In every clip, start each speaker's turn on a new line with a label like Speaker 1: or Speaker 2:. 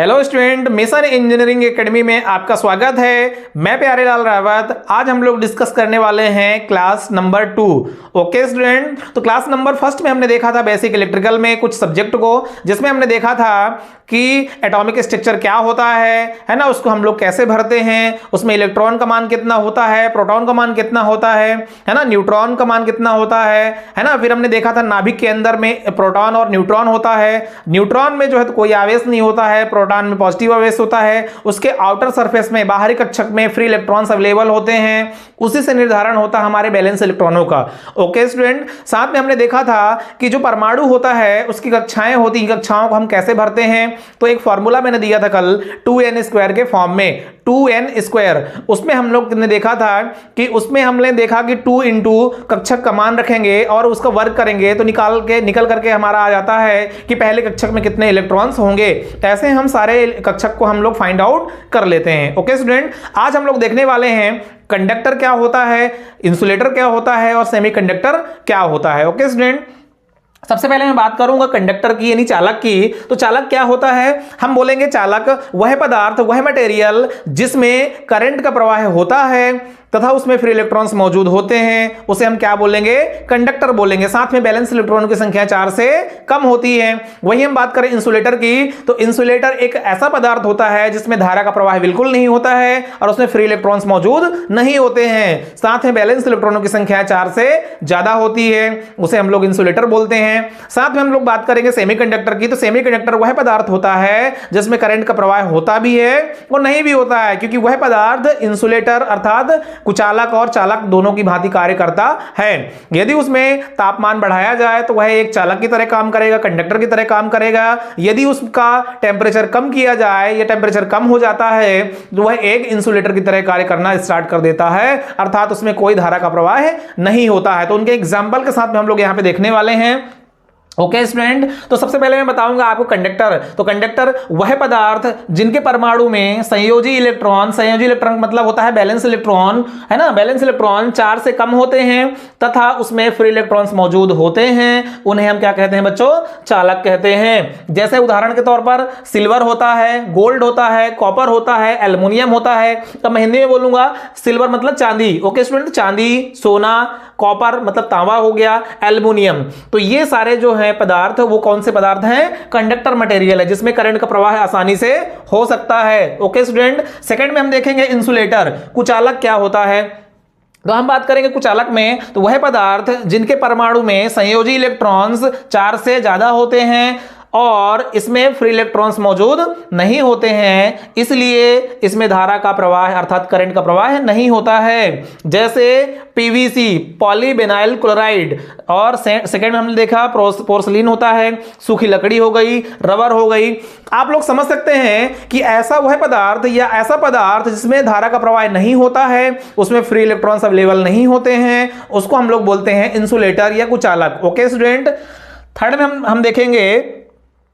Speaker 1: Hello student, mission engineering academy में आपका स्वागत है। मैं प्यारेलाल रावत। आज हम लोग डिस्कस करने वाले हैं क्लास नंबर 2। ओके स्टूडेंट, तो क्लास नंबर फर्स्ट में हमने देखा था बेसिक इलेक्ट्रिकल में कुछ सब्जेक्ट को, जिसमें हमने देखा था कि एटॉमिक स्ट्रक्चर क्या होता है ना, उसको हम लोग कैसे भरते हैं, उसमें इलेक्ट्रॉन का मान कितना होता है, प्रोटॉन का मान कितना होता है ना, न्यूट्रॉन का मान कितना होता है ना। फिर हमने देखा था नाभिक के अंदर में प्रोटॉन और न्यूट्रॉन होता है। न्यूट्रॉन में जो है तो कोई आवेश नहीं होता है, प्रोटॉन में पॉजिटिव आवेश होता है। उसके आउटर सरफेस में, बाहरी कक्षक में फ्री इलेक्ट्रॉन्स अवेलेबल होते हैं, उसी से निर्धारण होता है हमारे बैलेंस इलेक्ट्रॉनों का। ओके स्टूडेंट, साथ में हमने देखा था कि जो परमाणु होता है उसकी कक्षाएं होती हैं, कक्षाओं को हम कैसे भरते हैं। तो एक फॉर्मूला मैंने दिया था कल 2n² के फॉर्म में, 2n²। उसमें हम लोग ने देखा था कि उसमें हमने देखा कि 2 इंटू कक्षक का मान रखेंगे और उसका वर्ग करेंगे तो निकल करके हमारा आ जाता है कि पहले कक्षक में कितने इलेक्ट्रॉन्स होंगे। ऐसे हम सारे कक्षक को हम लोग फाइंड आउट कर लेते हैं। ओके स्टूडेंट, आज हम लोग देखने वाले हैं कंडक्टर क्या होता है, इंसुलेटर क्या होता है और सेमीकंडक्टर क्या होता है। ओके स्टूडेंट, सबसे पहले मैं बात करूंगा कंडक्टर की यानी चालक की। तो चालक क्या होता है, हम बोलेंगे चालक वह पदार्थ, वह मटेरियल जिसमें करंट का प्रवाह होता है तथा उसमें फ्री इलेक्ट्रॉन्स मौजूद होते हैं, उसे हम क्या बोलेंगे, कंडक्टर बोलेंगे। साथ में बैलेंस इलेक्ट्रॉनों की संख्या 4 से कम होती है। वही हम बात करें इंसुलेटर की, तो इंसुलेटर एक ऐसा पदार्थ होता है जिसमें धारा का प्रवाह बिल्कुल नहीं होता है और उसमें फ्री इलेक्ट्रॉन्स मौजूद नहीं होते हैं। साथ में बैलेंस इलेक्ट्रॉनों की संख्या 4 से ज्यादा होती है, उसे हम लोग इंसुलेटर बोलते हैं। साथ में हम लोग बात करेंगे सेमीकंडक्टर की, तो सेमीकंडक्टर वह पदार्थ होता है जिसमें करंट का प्रवाह होता भी है और नहीं भी होता है, क्योंकि वह पदार्थ इंसुलेटर अर्थात कुचालक और चालक दोनों की भांति कार्य करता है। यदि उसमें तापमान बढ़ाया जाए तो वह एक चालक की तरह काम करेगा, कंडक्टर की तरह काम करेगा। यदि उसका टेम्परेचर कम किया जाए या टेम्परेचर कम हो जाता है तो वह एक इंसुलेटर की तरह कार्य करना स्टार्ट कर देता है, अर्थात उसमें कोई धारा का प्रवाह नहीं होता है। तो उनके एग्जाम्पल के साथ में हम लोग यहां पे देखने वाले हैं। ओके स्टूडेंट, तो सबसे पहले मैं बताऊंगा आपको कंडक्टर। तो कंडक्टर वह पदार्थ जिनके परमाणु में संयोजी इलेक्ट्रॉन मतलब होता है बैलेंस इलेक्ट्रॉन, है ना, बैलेंस इलेक्ट्रॉन 4 से कम होते हैं तथा उसमें फ्री इलेक्ट्रॉन्स मौजूद होते हैं, उन्हें हम क्या कहते हैं बच्चों, चालक कहते हैं। जैसे उदाहरण के तौर पर सिल्वर होता है, गोल्ड होता है, कॉपर होता है, एल्युमिनियम होता है। तो मैं हिंदी में बोलूंगा, सिल्वर मतलब चांदी। ओके स्टूडेंट, चांदी, सोना, कॉपर मतलब तांबा हो गया, एल्युमिनियम। तो ये सारे जो हैं पदार्थ वो कौन से पदार्थ हैं, कंडक्टर मटेरियल है जिसमें करंट का प्रवाह आसानी से हो सकता है। ओके स्टूडेंट, सेकंड में हम देखेंगे इंसुलेटर, कुचालक क्या होता है। तो हम बात करेंगे कुचालक में, तो वह पदार्थ जिनके परमाणु में संयोजी इलेक्ट्रॉन्स 4 से ज्यादा होते हैं और इसमें फ्री इलेक्ट्रॉन्स मौजूद नहीं होते हैं, इसलिए इसमें धारा का प्रवाह अर्थात करंट का प्रवाह नहीं होता है। जैसे पीवीसी, पॉलीविनाइल क्लोराइड, और सेकंड में हमने देखा पोर्सलिन होता है, सूखी लकड़ी हो गई, रबर हो गई। आप लोग समझ सकते हैं कि ऐसा वह पदार्थ या ऐसा पदार्थ जिसमें धारा का प्रवाह नहीं होता है, उसमें फ्री इलेक्ट्रॉन्स अवेलेबल नहीं होते हैं, उसको हम लोग बोलते हैं इंसुलेटर या कुचालक। ओके स्टूडेंट, थर्ड में हम देखेंगे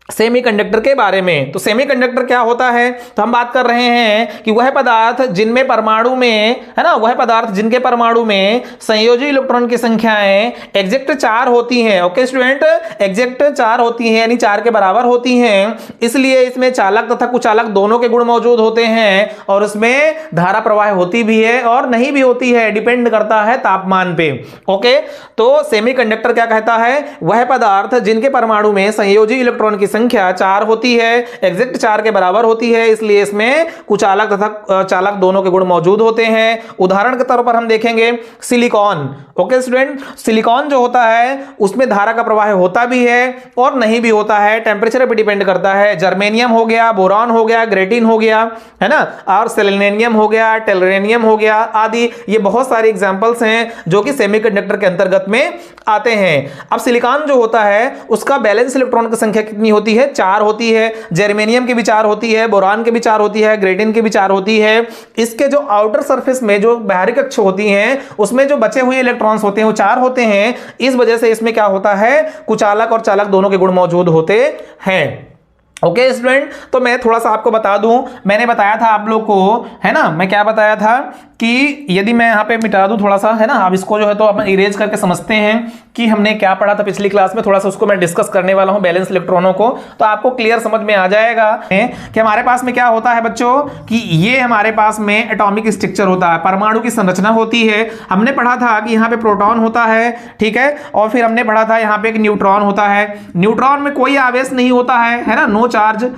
Speaker 1: सेमीकंडक्टर के बारे में। तो सेमीकंडक्टर क्या होता है, तो हम बात कर रहे हैं कि वह पदार्थ जिनमें परमाणु में, है ना, वह पदार्थ जिनके परमाणु में संयोजी इलेक्ट्रॉन की संख्याएं एग्जैक्ट 4 होती हैं। ओके स्टूडेंट, एग्जैक्ट 4 होती हैं यानी 4 के बराबर होती हैं, इसलिए इसमें चालक तथा कुचालक दोनों के गुण मौजूद होते हैं और उसमें धारा प्रवाह होती भी है और नहीं भी होती है, डिपेंड करता है तापमान पे। ओके, तो सेमीकंडक्टर क्या कहता है, वह पदार्थ जिनके परमाणु में संयोजी इलेक्ट्रॉन की संख्या 4 होती है, एग्जैक्ट 4 के बराबर होती है, इसलिए इसमें कुचालक तथा चालक दोनों के गुण मौजूद होते हैं। उदाहरण के तौर पर हम देखेंगे सिलिकॉन। ओके स्टूडेंट, सिलिकॉन जो होता है उसमें धारा का प्रवाह होता भी है और नहीं भी होता है, टेम्परेचर पर डिपेंड करता है। जर्मेनियम हो गया, बोरॉन हो गया, ग्रेटिन हो गया, है ना, और सेलेनियम हो गया, टेलुरियम हो गया आदि, ये बहुत सारे एग्जांपल्स हैं जो कि सेमीकंडक्टर के अंतर्गत में आते हैं। अब सिलिकॉन जो होता है उसका बैलेंस इलेक्ट्रॉन की संख्या कितनी होती है, 4 होती है। जर्मेनियम की भी 4 होती है, बोरान की भी 4 होती है, ग्रेटिन की भी 4 होती है। इसके जो आउटर सरफेस में जो बाहरी कक्ष होती हैं उसमें जो बचे हुए इलेक्ट्रॉन्स होते हैं वो 4 होते हैं, इस वजह से इसमें क्या होता है, कुचालक और चालक दोनों के गुण मौजूद होते हैं। ओके स्टूडेंट, तो मैं थोड़ा सा आपको बता दूं, मैंने बताया था आप लोग को, है ना, मैं क्या बताया था कि यदि मैं यहाँ पे मिटा दूं थोड़ा सा, है ना, अब इसको जो है तो अपन इरेज करके समझते हैं कि हमने क्या पढ़ा था पिछली क्लास में, थोड़ा सा उसको मैं डिस्कस करने वाला हूँ बैलेंस इलेक्ट्रॉनों को, तो आपको क्लियर समझ में आ जाएगा कि हमारे पास में क्या होता है बच्चों, कि ये हमारे पास में एटॉमिक स्ट्रक्चर होता है, परमाणु की संरचना होती है। हमने पढ़ा था कि यहाँ पे प्रोटॉन होता है, ठीक है, और फिर हमने पढ़ा था यहाँ पे एक न्यूट्रॉन होता है। न्यूट्रॉन में कोई आवेश नहीं होता है ना, नो चार्ज,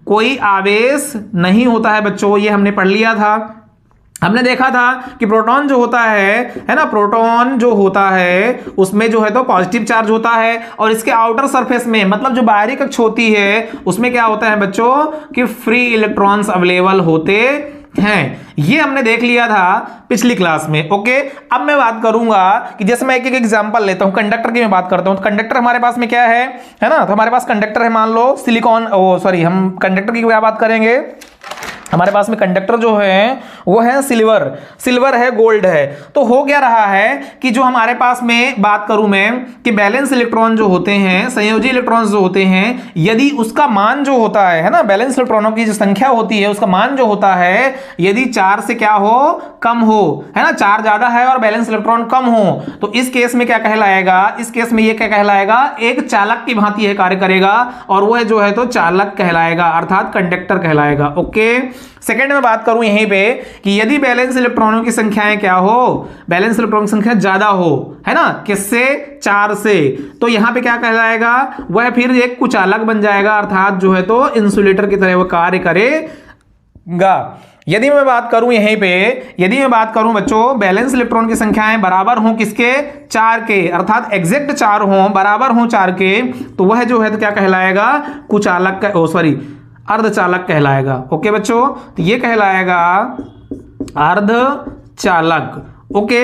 Speaker 1: कोई आवेश नहीं होता है बच्चों, ये हमने पढ़ लिया था। हमने देखा था कि प्रोटॉन जो होता है ना, प्रोटॉन जो होता है उसमें जो है तो पॉजिटिव चार्ज होता है, और इसके आउटर सरफेस में, मतलब जो बाहरी कक्ष होती है उसमें क्या होता है बच्चों, कि फ्री इलेक्ट्रॉन्स अवेलेबल होते हैं। ये हमने देख लिया था पिछली क्लास में। ओके, अब मैं बात करूंगा कि जैसे मैं एक एक एग्जांपल लेता हूं, कंडक्टर की मैं बात करता हूं। तो कंडक्टर हमारे पास में क्या है ना, तो हमारे पास कंडक्टर है, मान लो सिलिकॉन, हम कंडक्टर की क्या बात करेंगे, हमारे पास में कंडक्टर जो है वो है सिल्वर है, गोल्ड है। तो हो क्या रहा है कि जो हमारे पास में बात करूं मैं कि बैलेंस इलेक्ट्रॉन जो होते हैं, संयोजी इलेक्ट्रॉन्स जो होते हैं, यदि उसका मान जो होता है ना, बैलेंस इलेक्ट्रॉनों की जो संख्या होती है उसका मान जो होता है, यदि 4 से क्या हो, कम हो, है ना, 4 ज्यादा है और बैलेंस इलेक्ट्रॉन कम हो, तो इस केस में क्या कहलाएगा, इस केस में ये क्या कहलाएगा, एक चालक की भांति यह कार्य करेगा, और वह जो है तो चालक कहलाएगा, अर्थात कंडक्टर कहलाएगा। ओके, सेकंड में बात करूं यहीं पे कि यदि बैलेंस इलेक्ट्रॉनों की संख्याएं क्या हो, बैलेंस इलेक्ट्रॉन की संख्या ज्यादा हो, है ना, किससे, 4 से, तो यहां पे क्या कहलाएगा, वह फिर एक कुचालक बन जाएगा, अर्थात जो है तो इंसुलेटर की तरह वह कार्य करेगा। यदि मैं बात करूं यहीं पे, यदि मैं बात करूं बच्चों बैलेंस इलेक्ट्रॉन की संख्याएं बराबर हों किसके, 4 के, अर्थात एग्जैक्ट 4 हों, बराबर हों 4 के, तो वह जो है तो क्या कहलाएगा, कुचालक, अर्धचालक कहलाएगा। ओके बच्चों, तो ये कहलाएगा अर्धचालक। ओके,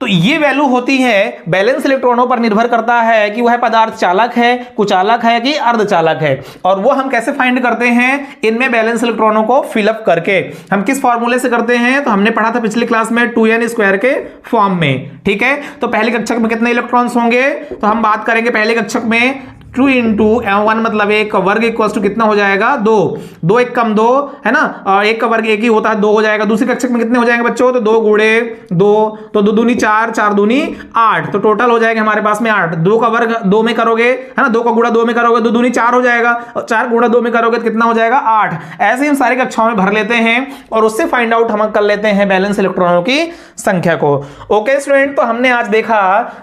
Speaker 1: तो ये वैल्यू होती है, बैलेंस इलेक्ट्रॉनों पर निर्भर करता है कि वह पदार्थ चालक है, कुचालक है कि अर्धचालक है, और वो हम कैसे फाइंड करते हैं, इनमें बैलेंस इलेक्ट्रॉनों को फिलअप करके। हम किस फॉर्मूले से करते हैं, तो हमने पढ़ा था पिछली क्लास में 2n² के फॉर्म में, ठीक है। तो पहले कक्षक में कितने इलेक्ट्रॉन्स होंगे, तो हम बात करेंगे पहले कक्षक में 2 इंटू m1, मतलब एक का वर्ग इक्वल टू कितना हो जाएगा, 2 एक कम 2, है ना, और एक का वर्ग एक ही होता है, 2 हो जाएगा। दूसरे कक्षक में कितने हो जाएंगे बच्चों, तो 2 गुणे 2, तो 2 दूनी 4, 4 दूनी 8, तो टोटल हो जाएगा हमारे पास में 8। 2 का वर्ग 2 में करोगे, है ना, 2 का गुणा 2 में करोगे, 2 दूनी 4 हो जाएगा, और 4 गुणा 2 में करोगे तो कितना हो जाएगा, 8। ऐसे ही हम सारी कक्षाओं में भर लेते हैं और उससे फाइंड आउट हम कर लेते हैं बैलेंस इलेक्ट्रॉनों की संख्या को। ओके स्टूडेंट, तो हमने आज देखा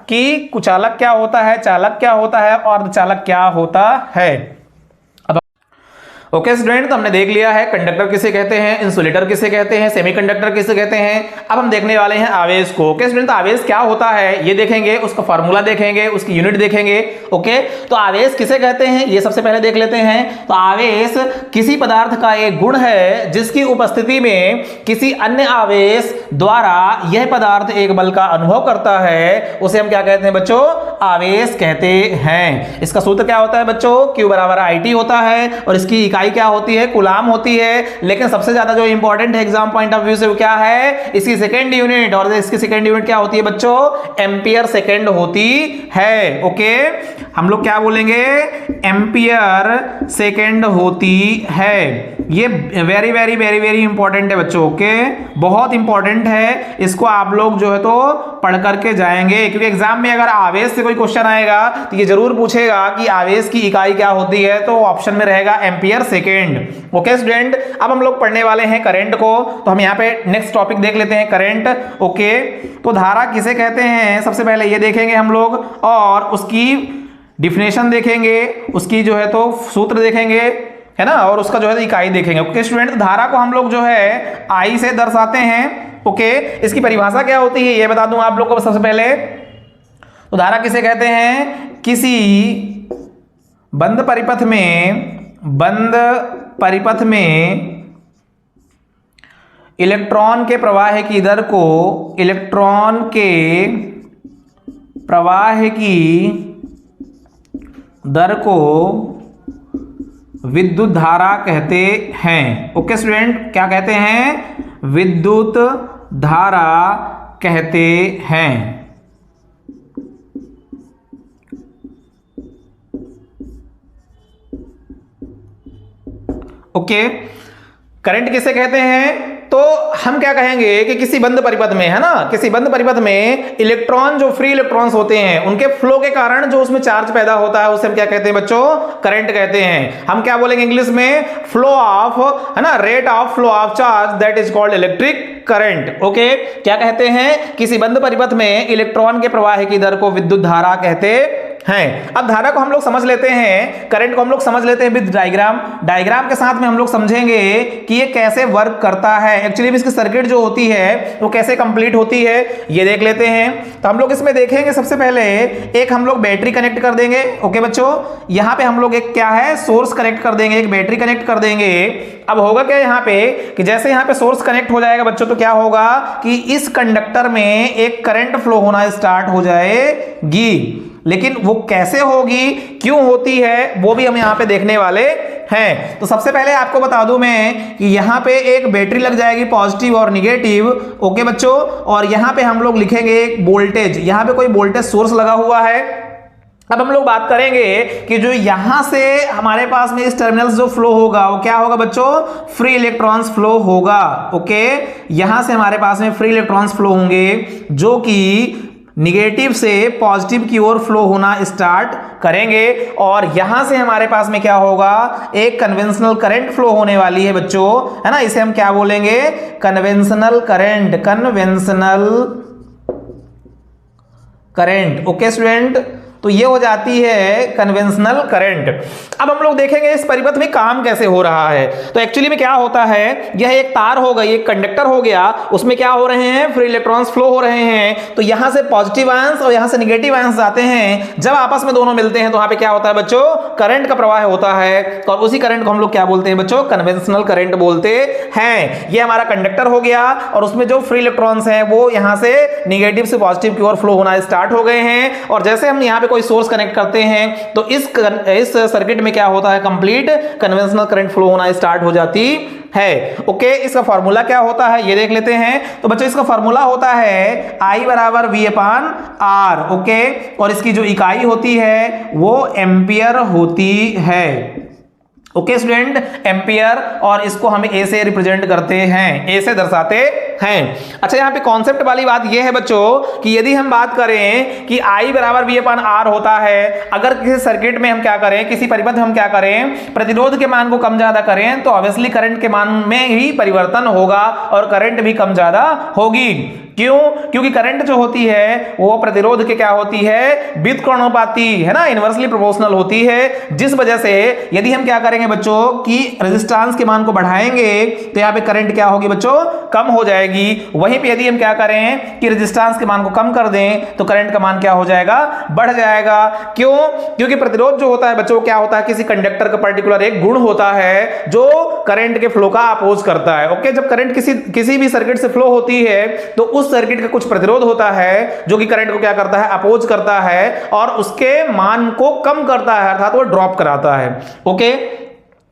Speaker 1: कि कुचालक क्या होता है, चालक क्या होता है और अर्धचालक क्या होता है। ओके स्टूडेंट, तो हमने देख लिया है कंडक्टर किसे कहते हैं, इंसुलेटर किसे कहते हैं, सेमीकंडक्टर किसे कहते हैं। अब हम देखने वाले हैं आवेश को। ओके स्टूडेंट, तो आवेश क्या होता है ये देखेंगे, उसका फार्मूला देखेंगे, उसकी यूनिट देखेंगे। ओके, तो आवेश किसे कहते हैं ये सबसे पहले देख लेते हैं। तो आवेश किसी पदार्थ का एक गुण है जिसकी उपस्थिति में किसी अन्य आवेश द्वारा यह पदार्थ एक बल का अनुभव करता है, उसे हम क्या कहते हैं बच्चों, आवेश कहते हैं। इसका सूत्र क्या होता है बच्चों, Q बराबर IT होता है, और इसकी इकाई क्या होती है, कूलाम होती है। लेकिन सबसे ज्यादा जो इंपॉर्टेंट है एग्जाम पॉइंट ऑफ व्यू से वो क्या है, इसकी सेकंड यूनिट, और इसकी सेकंड यूनिट क्या होती है बच्चों, एम्पियर सेकंड होती है। ओके, हम लोग क्या बोलेंगे, एम्पियर सेकंड होती है। ये very very very very important है बच्चों। ओके, बहुत इंपॉर्टेंट है, इसको आप लोग जो है तो पढ़ करके जाएंगे, क्योंकि एग्जाम में अगर आवेश से कोई क्वेश्चन आएगा तो ये जरूर पूछेगा कि आवेश की इकाई क्या होती है, तो ऑप्शन में रहेगा एम्पियर सेकेंड। ओके स्टूडेंट, अब हम लोग पढ़ने वाले हैं करंट को, तो हम यहाँ पे नेक्स्ट टॉपिक देख लेते हैं, करंट। ओके, तो धारा किसे कहते हैं सबसे पहले ये देखेंगे हम लोग, और उसकी डिफिनेशन देखेंगे, उसकी जो है तो सूत्र देखेंगे, है ना, और उसका जो है इकाई देखेंगे। ओके स्टूडेंट, धारा को हम लोग जो है I से दर्शाते हैं। ओके, इसकी परिभाषा क्या होती है ये बता दूं आप लोग को सबसे पहले। तो धारा किसे कहते हैं, किसी बंद परिपथ में इलेक्ट्रॉन के प्रवाह की दर को, इलेक्ट्रॉन के प्रवाह की दर को विद्युत धारा कहते हैं। ओके स्टूडेंट, क्या कहते हैं, विद्युत धारा कहते हैं। ओके, करंट किसे कहते हैं? तो हम क्या कहेंगे कि किसी बंद परिपथ में, है ना, किसी बंद परिपथ में इलेक्ट्रॉन, जो फ्री इलेक्ट्रॉन्स होते हैं, उनके फ्लो के कारण जो उसमें चार्ज पैदा होता है उसे हम क्या कहते हैं बच्चों? करंट कहते हैं। हम क्या बोलेंगे इंग्लिश में? फ्लो ऑफ, है ना, rate of flow of charge, that is called electric current. Okay, क्या कहते हैं? किसी बंद परिपथ में इलेक्ट्रॉन के प्रवाह की दर को विद्युत धारा कहते हैं। अब धारा को हम लोग समझ लेते हैं, करंट को हम लोग समझ लेते हैं विद डायग्राम। डायग्राम के साथ में हम लोग समझेंगे कि ये कैसे वर्क करता है, एक्चुअली इसकी सर्किट जो होती है वो कैसे कंप्लीट होती है, ये देख लेते हैं। तो हम लोग इसमें देखेंगे सबसे पहले एक हम लोग बैटरी कनेक्ट कर देंगे। ओके बच्चों, यहां पे हम लोग एक क्या है, सोर्स कनेक्ट कर देंगे, एक बैटरी कनेक्ट कर देंगे। अब होगा क्या यहां पे कि जैसे यहां पे सोर्स कनेक्ट हो जाएगा बच्चों, तो क्या होगा कि इस कंडक्टर में एक करंट फ्लो होना स्टार्ट हो जाएगी। लेकिन वो कैसे होगी, क्यों होती है, वो भी हम यहां पे देखने वाले हैं। तो सबसे पहले आपको बता दूं मैं कि यहां पे एक बैटरी लग जाएगी, पॉजिटिव और निगेटिव। ओके बच्चों, और यहां पे हम लोग लिखेंगे एक वोल्टेज, यहां पे कोई वोल्टेज सोर्स लगा हुआ है। अब हम लोग बात करेंगे कि जो यहां से हमारे पास में इस टर्मिनल्स जो फ्लो होगा वो क्या होगा बच्चों? फ्री इलेक्ट्रॉन्स फ्लो होगा। ओके, यहां से हमारे पास में फ्री इलेक्ट्रॉन्स फ्लो होंगे जो कि निगेटिव से पॉजिटिव की ओर फ्लो होना स्टार्ट करेंगे, और यहां से हमारे पास में क्या होगा? एक कन्वेंशनल करंट फ्लो होने वाली है बच्चों, है ना, इसे हम क्या बोलेंगे? Conventional current, conventional current. Okay student, तो ये हो जाती है कन्वेंशनल करंट। अब हम लोग देखेंगे इस परिपथ में काम कैसे हो रहा है। तो एक्चुअली में क्या होता है, यह एक तार हो गई, एक कंडक्टर हो गया, उसमें क्या हो रहे हैं? फ्री इलेक्ट्रॉन्स फ्लो हो रहे हैं। तो यहां से पॉजिटिव आयंस और यहां से नेगेटिव आयंस आते हैं। जब आपस में दोनों मिलते हैं तो वहां पे क्या होता है बच्चों? करंट का प्रवाह होता है, और उसी करंट को हम लोग क्या बोलते हैं बच्चों? कन्वेंशनल करंट बोलते हैं। ये हमारा कंडक्टर हो गया, और उसमें जो फ्री इलेक्ट्रॉन्स हैं वो यहां से नेगेटिव से पॉजिटिव की ओर फ्लो होना स्टार्ट हो गए हैं। और जैसे हम यहां पे कोई सोर्स कनेक्ट करते हैं तो इस सर्किट में क्या होता है? कंप्लीट कन्वेंशनल करंट फ्लो होना स्टार्ट हो जाती है। ओके, इसका फॉर्मूला क्या होता है ये देख लेते हैं। तो बच्चों इसका फॉर्मूला होता है I बराबर V अपान R। ओके, और इसकी जो इकाई होती है वो एम्पियर होती है। ओके स्टूडेंट, एम्पियर, और इसको हम ए से रिप्रेजेंट करते हैं, ए से दर्शाते हैं। अच्छा, यहाँ पे कॉन्सेप्ट वाली बात ये है बच्चों कि यदि हम बात करें कि I बराबर V अपान R होता है, अगर किसी सर्किट में हम क्या करें, किसी परिपथ में हम क्या करें, प्रतिरोध के मान को कम ज्यादा करें, तो ऑब्वियसली करंट के मान में ही परिवर्तन होगा और करंट भी कम ज्यादा होगी। क्यों? क्योंकि करंट जो होती है वो प्रतिरोध के क्या होती है? व्युत्क्रमानुपाती, है ना, इनवर्सली प्रोपोर्शनल होती है। जिस वजह से यदि हम क्या करेंगे बच्चों कि रेजिस्टेंस के मान को बढ़ाएंगे तो यहाँ पे करंट क्या होगी बच्चों? कम हो जाएगी। वहीं पे यदि हम क्या करें कि रेजिस्टेंस के मान को कम कर दें तो करंट का मान क्या हो जाएगा? बढ़ जाएगा। क्यों? क्योंकि प्रतिरोध जो होता है बच्चों क्या होता है? किसी कंडक्टर का पर्टिकुलर एक गुण होता है जो करंट के फ्लो का अपोज करता है। ओके, जब करंट किसी भी सर्किट से फ्लो होती है तो उस सर्किट का कुछ प्रतिरोध होता है जो कि करंट को क्या करता है? अपोज करता है और उसके मान को कम करता है, अर्थात वो ड्रॉप कराता है। ओके,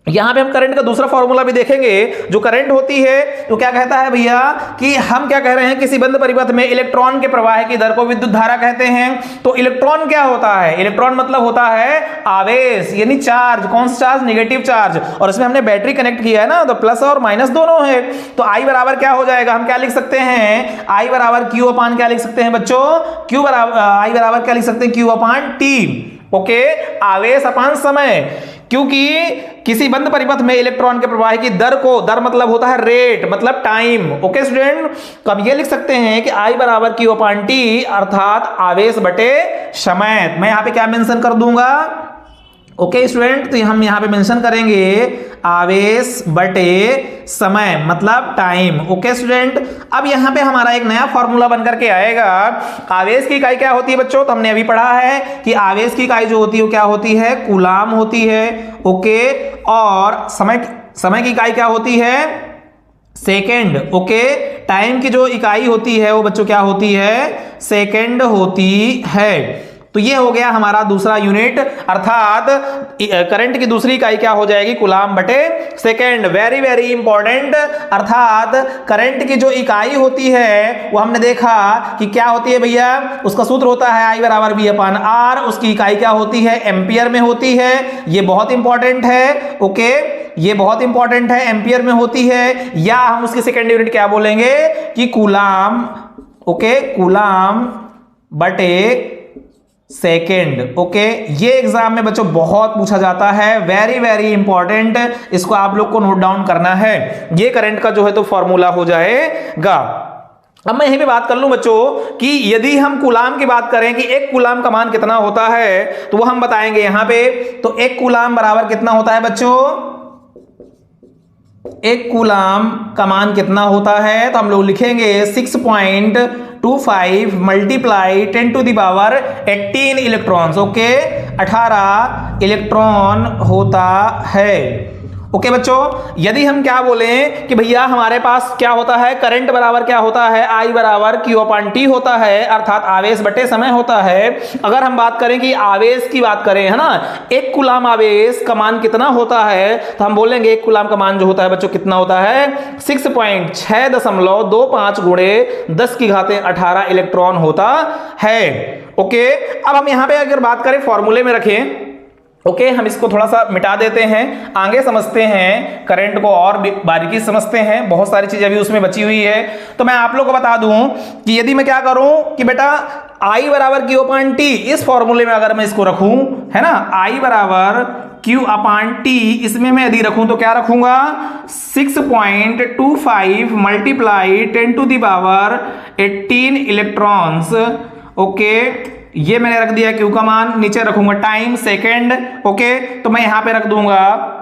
Speaker 1: यहां पे हम करंट का दूसरा फॉर्मूला भी देखेंगे। जो करंट होती है तो क्या कहता है भैया कि हम क्या कह रहे हैं, किसी बंद परिपथ में इलेक्ट्रॉन के प्रवाह की दर को विद्युत धारा कहते हैं। तो इलेक्ट्रॉन क्या होता है? इलेक्ट्रॉन मतलब होता है आवेश, यानी चार्ज। कौन सा चार्ज? Negative charge. और इसमें हमने बैटरी कनेक्ट किया है ना, तो प्लस और माइनस दोनों है। तो आई बराबर क्या हो जाएगा? हम क्या लिख सकते हैं? आई बराबर क्यू अपान क्या लिख सकते हैं बच्चों? क्यू बराबर आई बराबर क्या लिख सकते हैं? क्यू अपान टी। ओके, आवेश अपान समय, क्योंकि किसी बंद परिपथ में इलेक्ट्रॉन के प्रवाह की दर को, दर मतलब होता है रेट, मतलब टाइम। ओके स्टूडेंट, तो हम ये लिख सकते हैं कि I बराबर क्यू अपान टी, अर्थात आवेश बटे समय। मैं यहां पे क्या मेंशन कर दूंगा? ओके स्टूडेंट, तो हम यहां पे मेंशन करेंगे आवेश बटे समय, मतलब टाइम। ओके स्टूडेंट, अब यहां पे हमारा एक नया फॉर्मूला बनकर के आएगा। आवेश की इकाई क्या होती है बच्चों? तो हमने अभी पढ़ा है कि आवेश की इकाई जो होती है वो क्या होती है? कूलाम होती है। ओके, और समय की इकाई क्या होती है? सेकेंड। ओके, टाइम की जो इकाई होती है वो बच्चों क्या होती है? सेकेंड होती है। तो ये हो गया हमारा दूसरा यूनिट, अर्थात करंट की दूसरी इकाई क्या हो जाएगी? कूलाम बटे सेकेंड। वेरी वेरी इंपॉर्टेंट, अर्थात करंट की जो इकाई होती है वो हमने देखा कि क्या होती है भैया, उसका सूत्र होता है I बराबर V अपान R। उसकी इकाई क्या होती है? एम्पियर में होती है। ये बहुत इंपॉर्टेंट है। ओके, ये बहुत इंपॉर्टेंट है, एम्पियर में होती है, या हम उसकी सेकेंड यूनिट क्या बोलेंगे कि कूलाम, ओके, कूलाम बटे सेकेंड। ओके, ये एग्जाम में बच्चों बहुत पूछा जाता है, वेरी वेरी इंपॉर्टेंट, इसको आप लोग को नोट डाउन करना है। ये करंट का जो है तो फॉर्मूला हो जाएगा। अब मैं यहीं पे बात कर लूं बच्चों कि यदि हम कूलाम की बात करें कि एक कूलाम का मान कितना होता है, तो वो हम बताएंगे यहां पे। तो एक कूलाम बराबर कितना होता है बच्चों, एक कूलाम का मान कितना होता है, तो हम लोग लिखेंगे 6.25 multiply 10 to the power 18 electrons. Okay, 18 electron होता है। ओके बच्चों, यदि हम क्या बोलें कि भैया हमारे पास क्या होता है, करंट बराबर क्या होता है, I बराबर Q अपॉन T होता है, अर्थात आवेश बटे समय होता है। अगर हम बात करें कि आवेश की बात करें, है ना, एक कूलाम आवेश का मान कितना होता है, तो हम बोलेंगे एक कूलाम का मान जो होता है बच्चों कितना होता है, 6.625 गुणे 10 की घातें 18 इलेक्ट्रॉन होता है। ओके, अब हम यहां पे अगर बात करें फॉर्मूले में रखें, ओके, हम इसको थोड़ा सा मिटा देते हैं, आगे समझते हैं करंट को और बारीकी समझते हैं, बहुत सारी चीजें अभी उसमें बची हुई है। तो मैं आप लोग को बता दूं कि यदि मैं क्या करूं कि बेटा I बराबर Q अपॉन T, इस फॉर्मूले में अगर मैं इसको रखूं, है ना, I बराबर Q अपॉन T, इसमें मैं यदि रखूं तो क्या रखूंगा, 6.25 multiply 10 to the power 18 electrons. Okay, ये मैंने रख दिया Q का मान, नीचे रखूंगा टाइम सेकेंड। ओके, तो मैं यहां पे रख दूंगा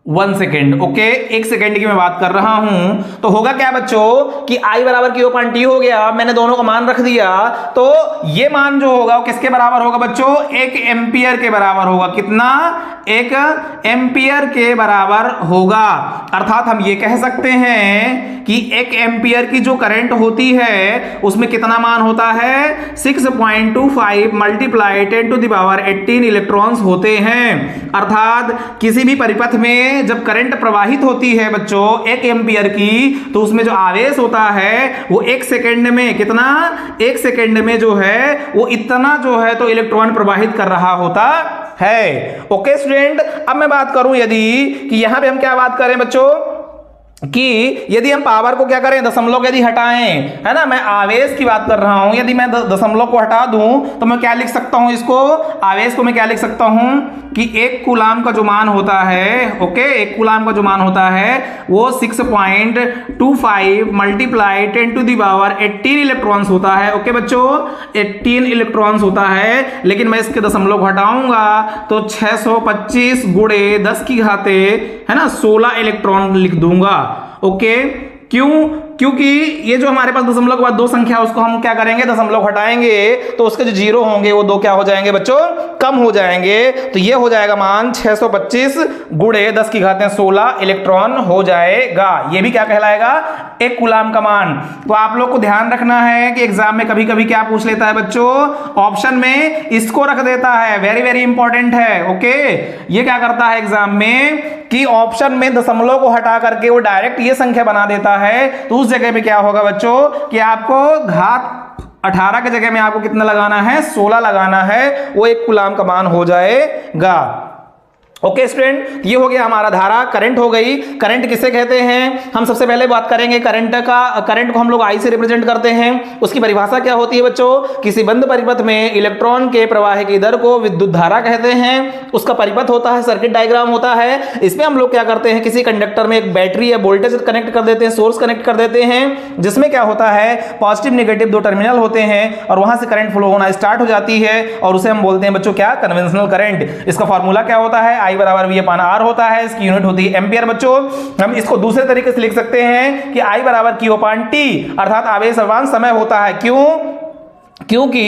Speaker 1: 1 सेकेंड। ओके, 1 सेकेंड की मैं बात कर रहा हूं। तो होगा क्या बच्चों कि I बराबर Q अपॉन T हो गया, मैंने दोनों का मान रख दिया, तो ये मान जो होगा वो किसके बराबर होगा बच्चों, 1 एम्पियर के बराबर होगा। कितना, 1 एम्पियर के बराबर होगा। अर्थात हम ये कह सकते हैं कि 1 एम्पियर की जो करंट होती है उसमें कितना मान होता है, 6.25 multiply 10 to the power 18 electrons होते हैं। अर्थात किसी भी परिपथ में जब करंट प्रवाहित होती है बच्चों 1 एम्पियर की, तो उसमें जो आवेश होता है वो 1 सेकेंड में कितना, 1 सेकेंड में जो है वो इतना जो है तो इलेक्ट्रॉन प्रवाहित कर रहा होता है। ओके स्टूडेंट, अब मैं बात करूं यदि कि यहां पे हम क्या बात करें बच्चों कि यदि हम पावर को क्या करें, दशमलव यदि हटाएं, है ना, मैं आवेश की बात कर रहा हूं, यदि मैं दशमलव को हटा दूं तो मैं क्या लिख सकता हूं, इसको आवेश को मैं क्या लिख सकता हूं कि एक कूलाम का जो मान होता है, ओके, एक कूलाम का जो मान होता है वो 6.25 multiply 10 to the power 18 electrons होता है। ओके बच्चों, 18 इलेक्ट्रॉन्स होता है, लेकिन मैं इसके दशमलव को हटाऊंगा तो 625 गुणे 10 की घाते, है ना, 16 इलेक्ट्रॉन लिख दूंगा। ओके, क्यों, क्योंकि ये जो हमारे पास दशमलव के बाद 2 संख्या, उसको हम क्या करेंगे, दशमलव हटाएंगे तो उसके जो 0 होंगे वो 2 क्या हो जाएंगे बच्चों, कम हो जाएंगे। तो ये हो जाएगा मान 625 गुणे 10 की घातें 16 इलेक्ट्रॉन हो जाएगा। ये भी क्या कहलाएगा, एक कूलाम का मान। तो आप लोग को ध्यान रखना है कि एग्जाम में कभी कभी क्या पूछ लेता है बच्चों, ऑप्शन में इसको रख देता है, वेरी वेरी इंपॉर्टेंट है। ओके, ये क्या करता है एग्जाम में कि ऑप्शन में दशमलव को हटा करके वो डायरेक्ट ये संख्या बना देता है। तो उस जगह पे क्या होगा बच्चों कि आपको घात 18 की जगह में आपको कितना लगाना है, 16 लगाना है, वो एक कूलाम का मान हो जाएगा। ओके स्टूडेंट, ये हो गया हमारा धारा, करंट हो गई। करंट किसे कहते हैं, हम सबसे पहले बात करेंगे करंट का। करंट को हम लोग I से रिप्रेजेंट करते हैं। उसकी परिभाषा क्या होती है बच्चों, किसी बंद परिपथ में इलेक्ट्रॉन के प्रवाह की दर को विद्युत धारा कहते हैं। उसका परिपथ होता है, सर्किट डायग्राम होता है। इसमें हम लोग क्या करते हैं, किसी कंडक्टर में एक बैटरी या वोल्टेज कनेक्ट कर देते हैं, सोर्स कनेक्ट कर देते हैं, जिसमें क्या होता है, पॉजिटिव नेगेटिव 2 टर्मिनल होते हैं और वहां से करंट फ्लो होना स्टार्ट हो जाती है, और उसे हम बोलते हैं बच्चों क्या, कन्वेंशनल करंट। इसका फॉर्मूला क्या होता है, I बराबर V अपॉन R होता है, इसकी यूनिट होती है एम्पियर। बच्चों हम इसको दूसरे तरीके से लिख सकते हैं कि I बराबर Q अपॉन T, अर्थात आवेश अवयव समय होता है। क्यों, क्योंकि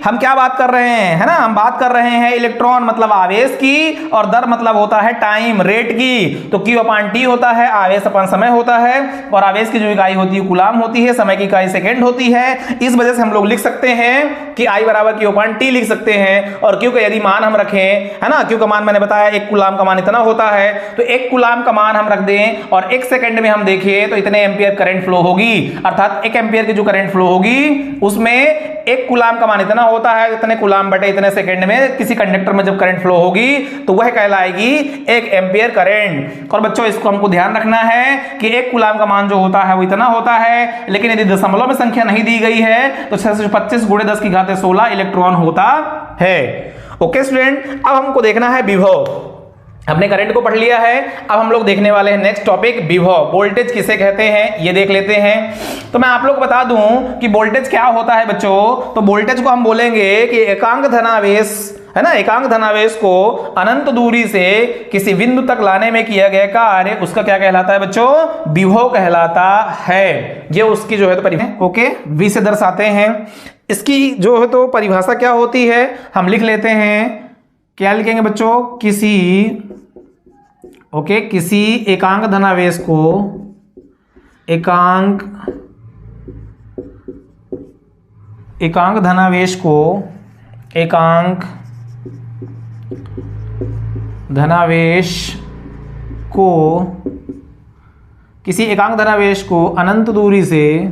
Speaker 1: हम क्या बात कर रहे हैं, है ना, हम बात कर रहे हैं इलेक्ट्रॉन मतलब आवेश की, और दर मतलब होता है टाइम, रेट की। तो Q अपॉन T होता है, आवेश अपॉन समय होता है, और आवेश की जो इकाई होती है कूलाम होती है, समय की इकाई सेकेंड होती है। इस वजह से हम लोग लिख सकते हैं कि I बराबर Q अपॉन T लिख सकते हैं। और Q का यदि मान हम रखें, है ना, Q का मान मैंने बताया एक कूलाम का मान इतना होता है, तो एक कूलाम का मान हम रख दें और 1 सेकेंड में हम देखें तो इतने एम्पियर करंट फ्लो होगी। अर्थात 1 एम्पियर की जो करंट फ्लो होगी उसमें एक कूलाम का मान इतना होता है, इतने कूलाम बटे इतने सेकंड में किसी कंडक्टर में जब करंट फ्लो होगी तो वह कहलाएगी 1 एम्पियर करंट। और बच्चों इसको हमको ध्यान रखना है कि एक कूलाम का मान जो होता है वो इतना होता है, लेकिन यदि दशमलव में संख्या नहीं दी गई है तो 625 × 10⁻16 इलेक्ट्रॉन होता है। ओके स्टूडेंट, अब हमको देखना है विभव। हमने करंट को पढ़ लिया है, अब हम लोग देखने वाले हैं नेक्स्ट टॉपिक विभव। वोल्टेज किसे कहते हैं ये देख लेते हैं। तो मैं आप लोग को बता दूं कि वोल्टेज क्या होता है बच्चों। तो वोल्टेज को हम बोलेंगे कि एकांक धनावेश है ना, एकांक धनावेश को अनंत दूरी से किसी बिंदु तक लाने में किया गया कार्य उसका क्या कहलाता है बच्चों, विभव कहलाता है। ये उसकी जो है तो परिभाषा ओके V से दर्शाते हैं। इसकी जो है तो परिभाषा क्या होती है हम लिख लेते हैं। क्या लिखेंगे बच्चों, किसी एकांक धनावेश को एकांक धनावेश को किसी एकांक धनावेश को अनंत दूरी से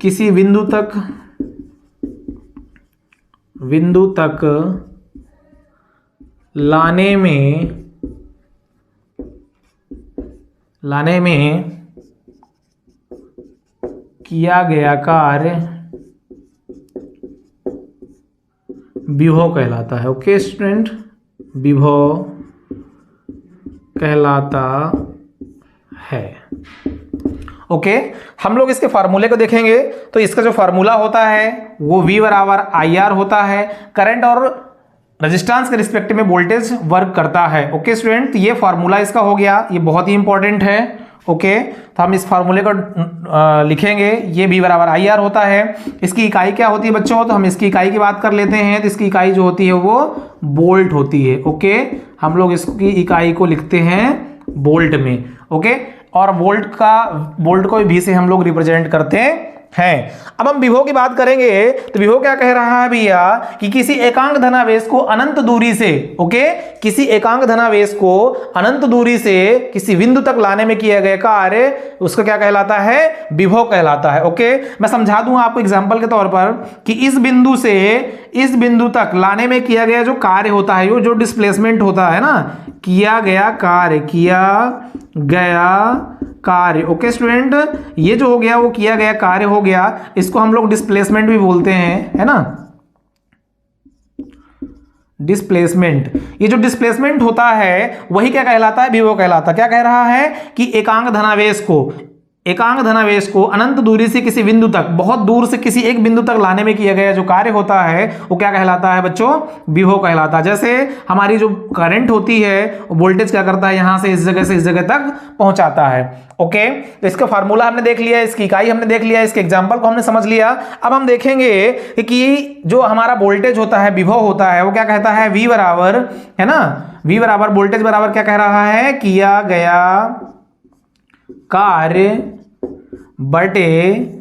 Speaker 1: किसी बिंदु तक लाने में किया गया कार्य विभव कहलाता है। ओके स्टूडेंट, विभव कहलाता है। ओके हम लोग इसके फार्मूले को देखेंगे। तो इसका जो फार्मूला होता है वो V बराबर IR होता है। करंट और रेजिस्टेंस के रिस्पेक्टिव में वोल्टेज वर्क करता है। ओके स्टूडेंट, तो ये फार्मूला इसका हो गया, ये बहुत ही इंपॉर्टेंट है। ओके तो हम इस फार्मूले को लिखेंगे, ये V बराबर IR होता है। इसकी इकाई क्या होती है बच्चों, तो हम इसकी इकाई की बात कर लेते हैं। तो इसकी इकाई जो होती है वो वोल्ट होती है। ओके हम लोग इसकी इकाई को लिखते हैं वोल्ट में। ओके और वोल्ट को भी V से हम लोग रिप्रेजेंट करते हैं। अब हम विभव की बात करेंगे। तो विभव क्या कह रहा है भैया कि किसी एकांक धनावेश को अनंत दूरी से किसी एकांक धनावेश को अनंत दूरी से किसी बिंदु तक लाने में किया गया कार्य उसका क्या कहलाता है, विभव कहलाता है। ओके मैं समझा दूं आपको एग्जांपल के तौर पर कि इस बिंदु से इस बिंदु तक लाने में किया गया जो कार्य होता है, वो जो डिस्प्लेसमेंट होता है ना, किया गया कार्य। ओके स्टूडेंट, ये जो हो गया वो किया गया कार्य हो गया, इसको हम लोग डिस्प्लेसमेंट भी बोलते हैं, है ना, डिस्प्लेसमेंट। ये जो डिस्प्लेसमेंट होता है वही क्या कहलाता है, विभव कहलाता है। क्या कह रहा है कि एकांक धनावेश को अनंत दूरी से किसी बिंदु तक, बहुत दूर से किसी एक बिंदु तक लाने में किया गया जो कार्य होता है वो क्या कहलाता है बच्चों, विभव कहलाता है। जैसे हमारी जो करंट होती है वोल्टेज क्या करता है, यहां से इस जगह से इस जगह तक पहुंचाता है। ओके तो इसका फार्मूला हमने देख लिया, इसकी इकाई हमने देख लिया, इसके एग्जांपल को हमने समझ लिया। अब हम देखेंगे कि जो हमारा वोल्टेज होता है, विभव होता है, वो क्या कहता है, V बराबर, है ना, V बराबर वोल्टेज बराबर क्या कह रहा है, किया गया कार्य बटे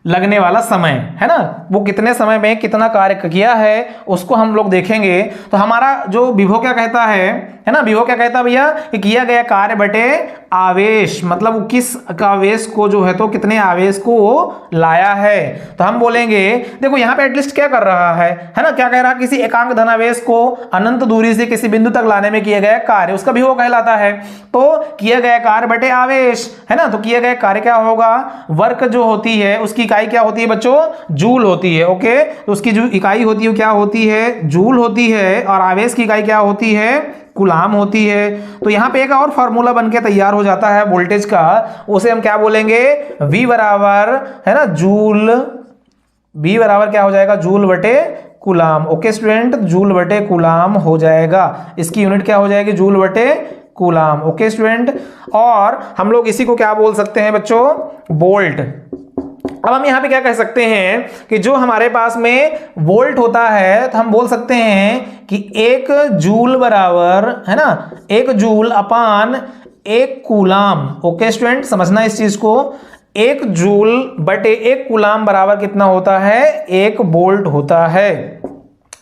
Speaker 1: लगने वाला समय, है ना, वो कितने समय में कितना कार्य किया है उसको हम लोग देखेंगे। तो हमारा जो विभव क्या कहता है ना, विभव क्या कहता है भैया कि किया गया कार्य बटे आवेश, मतलब वो किस आवेश को जो है तो कितने आवेश को वो लाया है। तो हम बोलेंगे देखो यहाँ पे एटलीस्ट क्या कर रहा है ना, क्या कह रहा है, किसी एकांक धनावेश को अनंत दूरी से किसी बिंदु तक लाने में किया गया कार्य उसका विभव कहलाता है। तो किया गया कार्य बटे आवेश, है ना, तो किया गया कार्य क्या होगा, वर्क जो होती है उसकी इकाई क्या होती है बच्चों, जूल होती है। ओके तो उसकी जो इकाई होती है क्या होती है, जूल होती है, और आवेश की इकाई क्या होती है, कूलाम होती है। तो यहाँ पे एक और फॉर्मूला बनके तैयार हो जाता है वोल्टेज का, उसे हम क्या बोलेंगे, V बराबर, है ना, जूल, V बराबर क्या हो जाएगा, जूल बटे कूलाम। ओके स्टूडेंट, जूल बटे कूलाम हो जाएगा, इसकी यूनिट क्या हो जाएगी, जूल बटे कूलाम। ओके स्टूडेंट, और हम लोग इसी को क्या बोल सकते हैं बच्चों, वोल्ट। अब हम यहाँ पे क्या कह सकते हैं कि जो हमारे पास में वोल्ट होता है तो हम बोल सकते हैं कि 1 जूल बराबर, है ना, 1 जूल अपान 1 कूलाम। ओके स्टूडेंट, समझना इस चीज को, 1 जूल बटे 1 कूलाम बराबर कितना होता है, 1 वोल्ट होता है।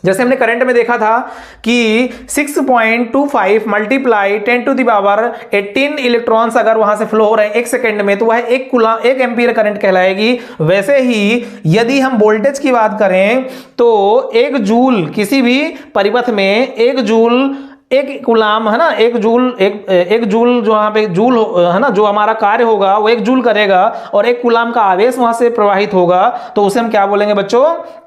Speaker 1: जैसे हमने करंट में देखा था कि 6.25 multiply 10 to the power 18 electrons अगर वहां से फ्लो हो रहे हैं 1 सेकंड में, तो वह 1 एम्पीयर करंट कहलाएगी। वैसे ही यदि हम वोल्टेज की बात करें तो 1 जूल किसी भी परिपथ में 1 जूल 1 कूलाम है ना, 1 जूल जो यहाँ पे जूल है ना, जो हमारा कार्य होगा वो 1 जूल करेगा और 1 कूलाम का आवेश वहां से प्रवाहित होगा, तो उसे हम क्या बोलेंगे बच्चों,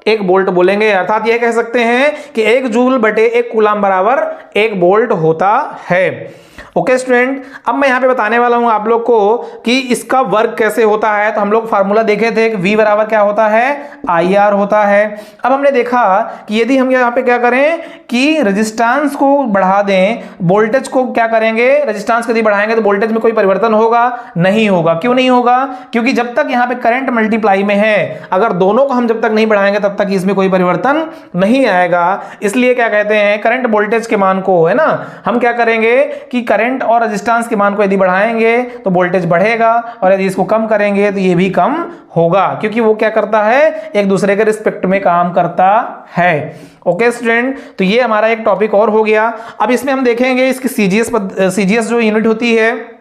Speaker 1: 1 वोल्ट बोलेंगे। अर्थात यह कह सकते हैं कि 1 जूल बटे 1 कूलाम बराबर 1 वोल्ट होता है। ओके स्टूडेंट, अब मैं यहां पे बताने वाला हूं आप लोग को कि इसका वर्क कैसे होता है। तो हम लोग फार्मूला देखे थे कि V बराबर क्या होता है, IR होता है। अब हमने देखा कि यदि हम यहां पे क्या करें कि रेजिस्टेंस को बढ़ा दें, वोल्टेज को क्या करेंगे, रेजिस्टेंस यदि बढ़ाएंगे तो वोल्टेज में कोई परिवर्तन होगा, नहीं होगा। क्यों नहीं होगा, क्योंकि जब तक यहां पे करंट मल्टीप्लाई में है, अगर दोनों को हम जब तक नहीं बढ़ाएंगे तब तक इसमें कोई परिवर्तन नहीं आएगा। इसलिए क्या कहते हैं, करंट वोल्टेज के मान को है ना, हम क्या करेंगे कि करंट और रेजिस्टेंस के मान को यदि बढ़ाएंगे तो वोल्टेज बढ़ेगा और यदि इसको कम करेंगे तो ये भी कम होगा, क्योंकि वो क्या करता है, एक दूसरे के रिस्पेक्ट में काम करता है। ओके स्टूडेंट, तो ये हमारा एक टॉपिक और हो गया। अब इसमें हम देखेंगे इसकी सीजीएस जो यूनिट होती है,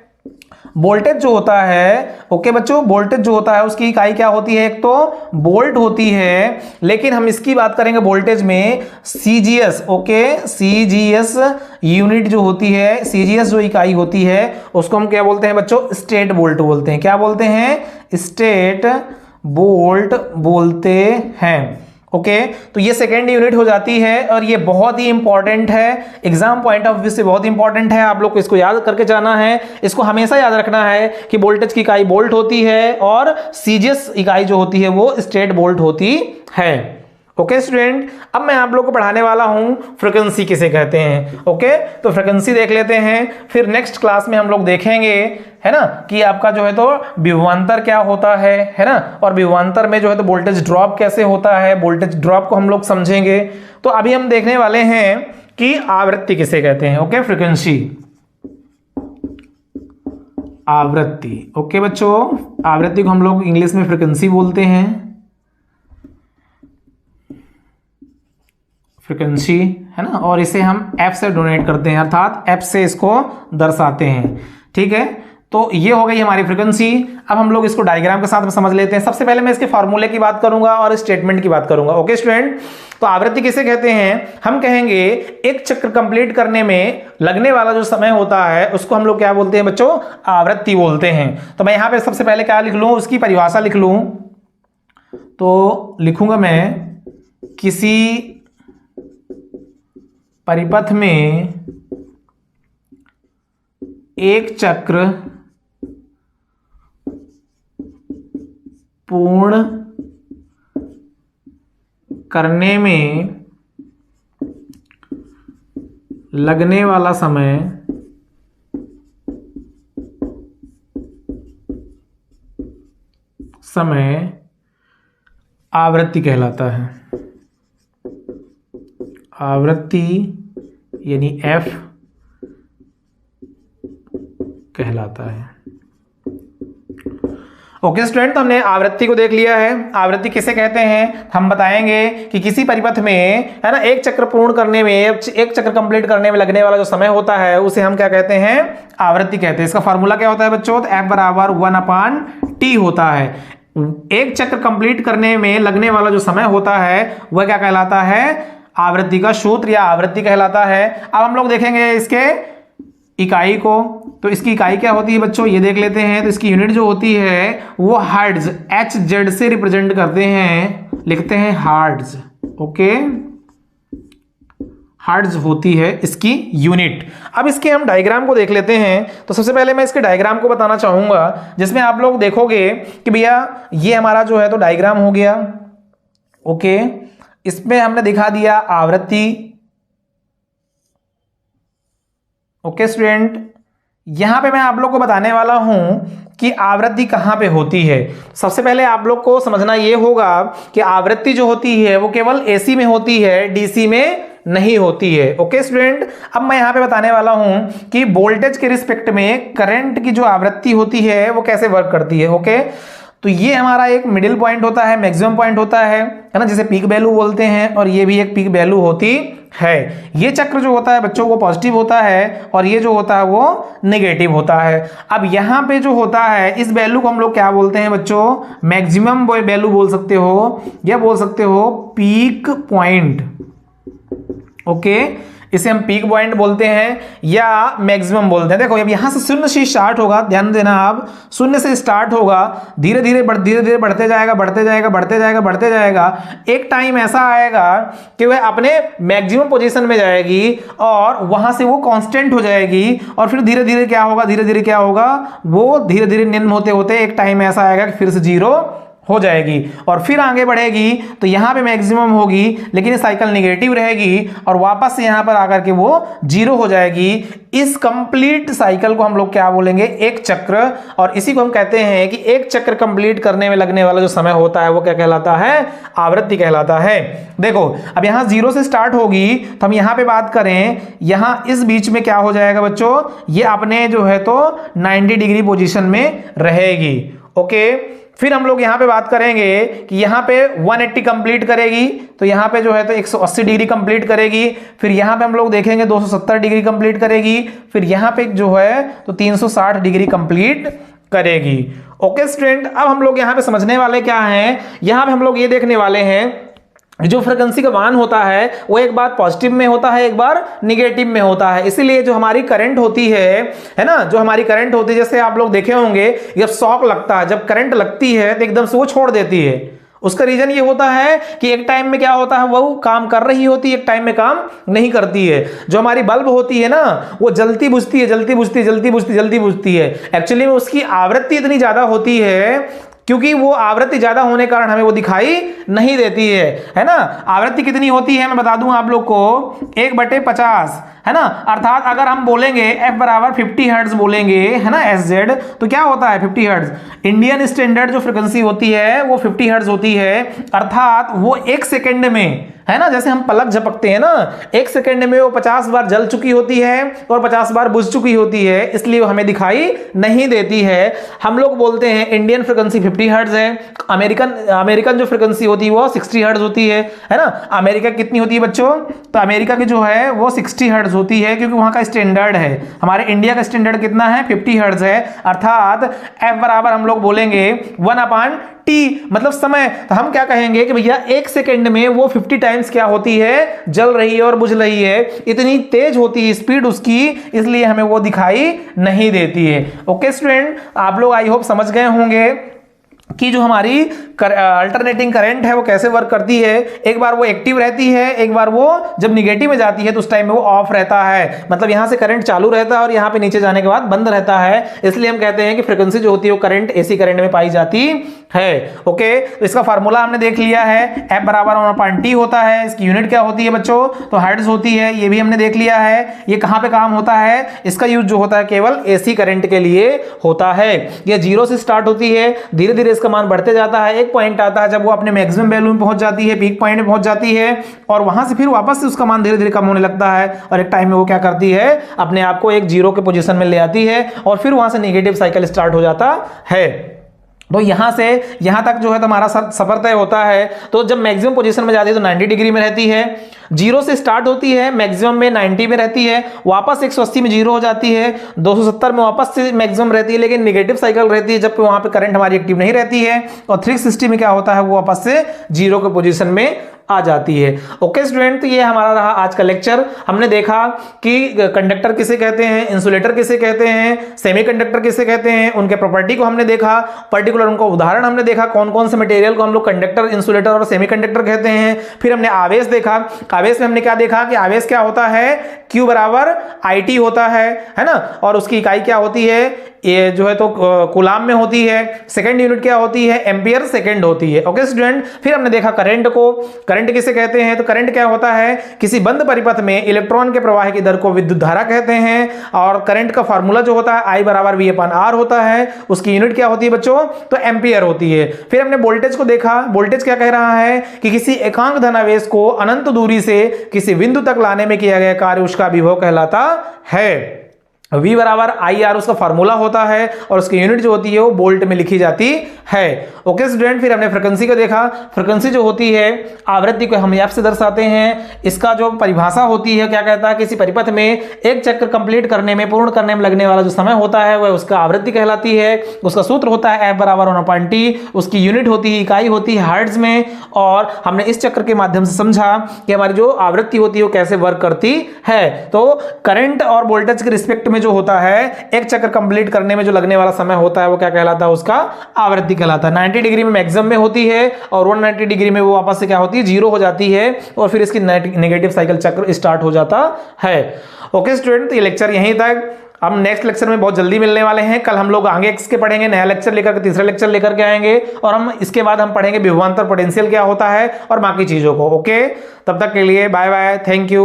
Speaker 1: वोल्टेज जो होता है, ओके बच्चों, वोल्टेज जो होता है उसकी इकाई क्या होती है, एक तो वोल्ट होती है, लेकिन हम इसकी बात करेंगे वोल्टेज में सीजीएस। ओके, सीजीएस यूनिट जो होती है, सीजीएस जो इकाई होती है उसको हम क्या बोलते हैं बच्चों, स्टेट वोल्ट बोलते हैं। क्या बोलते हैं, स्टेट वोल्ट बोलते हैं। ओके, तो ये सेकेंड यूनिट हो जाती है और ये बहुत ही इंपॉर्टेंट है, एग्जाम पॉइंट ऑफ व्यू से बहुत इंपॉर्टेंट है। आप लोग को इसको याद करके जाना है, इसको हमेशा याद रखना है कि वोल्टेज की इकाई वोल्ट होती है और सीजीएस इकाई जो होती है वो स्टेट वोल्ट होती है। ओके स्टूडेंट, अब मैं आप लोग को पढ़ाने वाला हूं फ्रीक्वेंसी किसे कहते हैं। ओके, तो फ्रीक्वेंसी देख लेते हैं, फिर नेक्स्ट क्लास में हम लोग देखेंगे है ना कि आपका जो है तो विभवांतर क्या होता है ना, और विभवांतर में जो है तो वोल्टेज ड्रॉप कैसे होता है, वोल्टेज ड्रॉप को हम लोग समझेंगे। तो अभी हम देखने वाले हैं कि आवृत्ति किसे कहते हैं। ओके, फ्रीक्वेंसी, आवृत्ति। ओके बच्चों, आवृत्ति को हम लोग इंग्लिश में फ्रीक्वेंसी बोलते हैं, फ्रीक्वेंसी है ना, और इसे हम एफ से डोनेट करते हैं, अर्थात एफ से इसको दर्शाते हैं। ठीक है, तो ये हो गई हमारी फ्रीक्वेंसी। अब हम लोग इसको डायग्राम के साथ में समझ लेते हैं। सबसे पहले मैं इसके फॉर्मूले की बात करूंगा और स्टेटमेंट की बात करूंगा। ओके स्टूडेंट, तो आवृत्ति किसे कहते हैं, हम कहेंगे एक चक्र कंप्लीट करने में लगने वाला जो समय होता है उसको हम लोग क्या बोलते हैं बच्चों, आवृत्ति बोलते हैं। तो मैं यहां पे सबसे पहले क्या लिख लूं, उसकी परिभाषा लिख लूं, तो लिखूंगा मैं किसी परिपथ में एक चक्र पूर्ण करने में लगने वाला समय आवृत्ति कहलाता है। आवृत्ति यानी F कहलाता है। ओके स्टूडेंट, तो हमने आवृत्ति को देख लिया है। आवृत्ति किसे कहते हैं, हम बताएंगे कि किसी परिपथ में है ना एक चक्र पूर्ण करने में, एक चक्र कंप्लीट करने में लगने वाला जो समय होता है उसे हम क्या कहते हैं, आवृत्ति कहते हैं। इसका फॉर्मूला क्या होता है बच्चों, तो F बराबर 1/T होता है। एक चक्र कंप्लीट करने में लगने वाला जो समय होता है वह क्या कहलाता है, आवृत्ति का सूत्र या आवृत्ति कहलाता है। अब हम लोग देखेंगे इसके इकाई को, तो इसकी इकाई क्या होती है बच्चों, ये देख लेते हैं। तो इसकी यूनिट जो होती है वो हर्ट्ज, HZ से रिप्रेजेंट करते हैं, लिखते हैं हर्ट्ज। ओके, हर्ट्ज होती है इसकी यूनिट। अब इसके हम डायग्राम को देख लेते हैं। तो सबसे पहले मैं इसके डायग्राम को बताना चाहूंगा, जिसमें आप लोग देखोगे कि भैया ये हमारा जो है तो डायग्राम हो गया। ओके, इसमें हमने दिखा दिया आवृत्ति। ओके स्टूडेंट, यहां पे मैं आप लोग को बताने वाला हूं कि आवृत्ति कहां पे होती है। सबसे पहले आप लोग को समझना यह होगा कि आवृत्ति जो होती है वो केवल एसी में होती है, डीसी में नहीं होती है। ओके स्टूडेंट, अब मैं यहां पे बताने वाला हूं कि वोल्टेज के रिस्पेक्ट में करंट की जो आवृत्ति होती है वो कैसे वर्क करती है। ओके, तो तो ये हमारा एक मिडिल पॉइंट होता है, मैक्सिमम पॉइंट होता है ना, जिसे पीक वैल्यू बोलते हैं, और ये भी एक पीक वैल्यू होती है। ये चक्र जो होता है बच्चों वो पॉजिटिव होता है और ये जो होता है वो नेगेटिव होता है। अब यहां पे जो होता है इस वैल्यू को हम लोग क्या बोलते हैं बच्चों, मैक्सिमम वैल्यू बोल सकते हो या बोल सकते हो पीक पॉइंट। ओके, इसे हम पीक पॉइंट बोलते हैं या मैक्सिमम बोलते हैं। देखो अब यहां से शून्य से स्टार्ट होगा, ध्यान देना आप, शून्य से स्टार्ट होगा, धीरे धीरे बढ़ते जाएगा, बढ़ते जाएगा, बढ़ते जाएगा, बढ़ते जाएगा। एक टाइम ऐसा आएगा कि वह अपने मैक्सिमम पोजीशन में जाएगी और वहां से वो कांस्टेंट हो जाएगी, और फिर धीरे धीरे क्या होगा, धीरे धीरे क्या होगा, वो धीरे धीरे निम्न होते होते एक टाइम ऐसा आएगा कि फिर से जीरो हो जाएगी और फिर आगे बढ़ेगी तो यहां पे मैक्सिमम होगी, लेकिन ये साइकिल नेगेटिव रहेगी और वापस से यहां पर आकर के वो जीरो हो जाएगी। इस कंप्लीट साइकिल को हम लोग क्या बोलेंगे, एक चक्र, और इसी को हम कहते हैं कि एक चक्र कंप्लीट करने में लगने वाला जो समय होता है वो क्या कहलाता है, आवृत्ति कहलाता है। देखो अब यहां जीरो से स्टार्ट होगी तो हम यहां पे बात करें, यहां इस बीच में क्या हो जाएगा बच्चों, ये अपने जो है तो 90 डिग्री पोजीशन में रहेगी। ओके, फिर हम लोग यहां पे बात करेंगे कि यहां पे 180 कंप्लीट करेगी, तो यहां पे जो है तो 180 डिग्री कंप्लीट करेगी, फिर यहां पे हम लोग देखेंगे 270 डिग्री कंप्लीट करेगी, फिर यहां पे जो है तो 360 डिग्री कंप्लीट करेगी। ओके स्टूडेंट, अब हम लोग यहां पे समझने वाले क्या हैं, यहां पे हम लोग ये देखने वाले हैं जो फ्रीक्वेंसी का मान होता है वो एक बार पॉजिटिव में होता है, एक बार निगेटिव में होता है। इसीलिए जो हमारी करंट होती है ना, जो हमारी करंट होती है, जैसे आप लोग देखे होंगे जब शॉक लगता है, जब करंट लगती है तो एकदम से वो छोड़ देती है। उसका रीजन ये होता है कि एक टाइम में क्या होता है, वो काम कर रही होती है, एक टाइम में काम नहीं करती है। जो हमारी बल्ब होती है ना वो जलती बुझती है, जलती बुझती है, जलती बुझती, जलती बुझती है। एक्चुअली में उसकी आवृत्ति इतनी ज्यादा होती है क्योंकि वो आवृत्ति ज्यादा होने के कारण हमें वो दिखाई नहीं देती है ना। आवृत्ति कितनी होती है मैं बता दूं आप लोग को, 1/50 है ना, अर्थात अगर हम बोलेंगे f बराबर 50 हर्ट्ज बोलेंगे है ना, SZ, तो क्या होता है 50 हर्ट्ज। इंडियन स्टैंडर्ड जो फ्रीक्वेंसी होती है वो 50 हर्ट्ज होती है, अर्थात वो एक सेकेंड में है ना, जैसे हम पलक झपकते हैं ना, एक सेकंड में वो 50 बार जल चुकी होती है और 50 बार बुझ चुकी होती है, इसलिए वो हमें दिखाई नहीं देती है। हम लोग बोलते हैं इंडियन फ्रीक्वेंसी 50 हर्ट्ज है, अमेरिकन जो फ्रीक्वेंसी होती है वो 60 हर्ट्ज होती है ना। अमेरिका कितनी होती है बच्चों, तो अमेरिका की जो है वो 60 हर्ट्ज होती है, क्योंकि वहां का स्टैंडर्ड है। हमारे इंडिया का स्टैंडर्ड कितना है, 50 हर्ट्ज है, अर्थात f बराबर हम लोग बोलेंगे 1/t, मतलब समय। तो हम क्या कहेंगे कि भैया एक सेकंड में वो 50 टाइम्स क्या होती है, जल रही है और बुझ रही है, इतनी तेज होती है स्पीड उसकी, इसलिए हमें वो दिखाई नहीं देती है। ओके स्टूडेंट, आप लोग आई होप समझ गए होंगे कि जो हमारी अल्टरनेटिंग करंट है वो कैसे वर्क करती है। एक बार वो एक्टिव रहती है, एक बार वो जब निगेटिव में जाती है तो उस टाइम में वो ऑफ रहता है, मतलब यहां से करंट चालू रहता है और यहां पे नीचे जाने के बाद बंद रहता है। इसलिए हम कहते हैं कि फ्रीक्वेंसी जो होती है वो करंट, एसी करंट में पाई जाती है। ओके, तो इसका फार्मूला हमने देख लिया है, f बराबर 1/t होता है। इसकी यूनिट क्या होती है बच्चों, तो हर्ट्ज होती है, ये भी हमने देख लिया है। ये कहां पे काम होता है, इसका यूज जो होता है केवल एसी करंट के लिए होता है। ये 0 से स्टार्ट होती है, धीरे धीरे इसका मान बढ़ते जाता है, एक पॉइंट आता है जब वो अपने मैक्सिमम वैल्यू में पहुंच जाती है, पीक पॉइंट में पहुंच जाती है, और वहां से फिर वापस से उसका मान धीरे धीरे कम होने लगता है, और एक टाइम में वो क्या करती है, अपने आप को एक जीरो के पोजीशन में ले आती है, और फिर वहां से नेगेटिव साइकिल स्टार्ट हो जाता है। तो यहां से यहां तक जो है तो हमारा सफर तय होता है। तो जब मैक्सिमम पोजीशन में जाती है तो 90 डिग्री में रहती है, 0 से स्टार्ट होती है, मैक्सिमम में 90 में रहती है, वापस 180 में जीरो हो जाती है, 270 में वापस से मैक्सिमम रहती है, लेकिन नेगेटिव साइकिल रहती है जब वहां पे करंट हमारी एक्टिव नहीं रहती है, और 360 में क्या होता है, वो वापस से जीरो के पोजीशन में आ जाती है। ओके स्टूडेंट, तो ये हमारा रहा आज का लेक्चर। हमने देखा कि कंडक्टर किसे कहते हैं, इंसुलेटर किसे कहते हैं, सेमीकंडक्टर किसे कहते हैं, उनके प्रॉपर्टी को हमने देखा, पर्टिकुलर उनका उदाहरण हमने देखा, कौन कौन से मटेरियल को हम लोग कंडक्टर, इंसुलेटर और सेमीकंडक्टर कहते हैं। फिर हमने आवेश देखा, आवेश में हमने क्या देखा कि आवेश क्या होता है, Q बराबर IT होता है ना, और उसकी इकाई क्या होती है, ये जो है तो कूलाम में होती है। सेकंड यूनिट क्या होती है, एम्पियर सेकंड होती है। ओके स्टूडेंट, फिर हमने देखा करंट को, करंट किसे कहते हैं, तो करंट क्या होता है, किसी बंद परिपथ में इलेक्ट्रॉन के प्रवाह की दर को विद्युत धारा कहते हैं, और करंट का फार्मूला जो होता है I बराबर V/R होता है, उसकी यूनिट क्या होती है बच्चों, तो एम्पियर होती है। फिर हमने वोल्टेज को देखा, वोल्टेज क्या कह रहा है कि किसी एकांक धनावेश को अनंत दूरी से किसी बिंदु तक लाने में किया गया कार्य उसका विभव कहलाता है। V बराबर आई आर उसका फार्मूला होता है और उसकी यूनिट जो होती है वो वोल्ट में लिखी जाती है। ओके स्टूडेंट, फिर हमने फ्रीक्वेंसी को देखा। फ्रीक्वेंसी जो होती है आवृत्ति को हम एफ से दर्शाते हैं। इसका जो परिभाषा होती है क्या कहता है, किसी परिपथ में एक चक्र कंप्लीट करने में, पूर्ण करने में लगने वाला जो समय होता है वह उसका आवृत्ति कहलाती है। उसका सूत्र होता है एफ बराबर 1/T। उसकी यूनिट होती है, इकाई होती है हर्ट्ज में। और हमने इस चक्र के माध्यम से समझा कि हमारी जो आवृत्ति होती है वो कैसे वर्क करती है। तो करंट और वोल्टेज के रिस्पेक्ट में जो होता है एक चक्र कंप्लीट करने में जो लगने वाला समय होता है वो क्या कहलाता है, उसका आवृत्ति कहलाता है। 90 डिग्री में मैक्सिमम में होती है और 190 डिग्री में वो वापस से क्या होती है, जीरो हो जाती है और फिर इसकी नेगेटिव साइकिल चक्र स्टार्ट हो जाता है। ओके स्टूडेंट, ये लेक्चर यहीं तक। हम नेक्स्ट लेक्चर में बहुत जल्दी मिलने वाले हैं। कल हम लोग आगे इसके पढ़ेंगे, नया लेक्चर लेकर के तीसरा लेक्चर लेकर के आएंगे और हम इसके बाद हम पढ़ेंगे विभवांतर पोटेंशियल क्या होता है और बाकी चीजों को। ओके, तब तक के लिए बाय बाय, थैंक यू।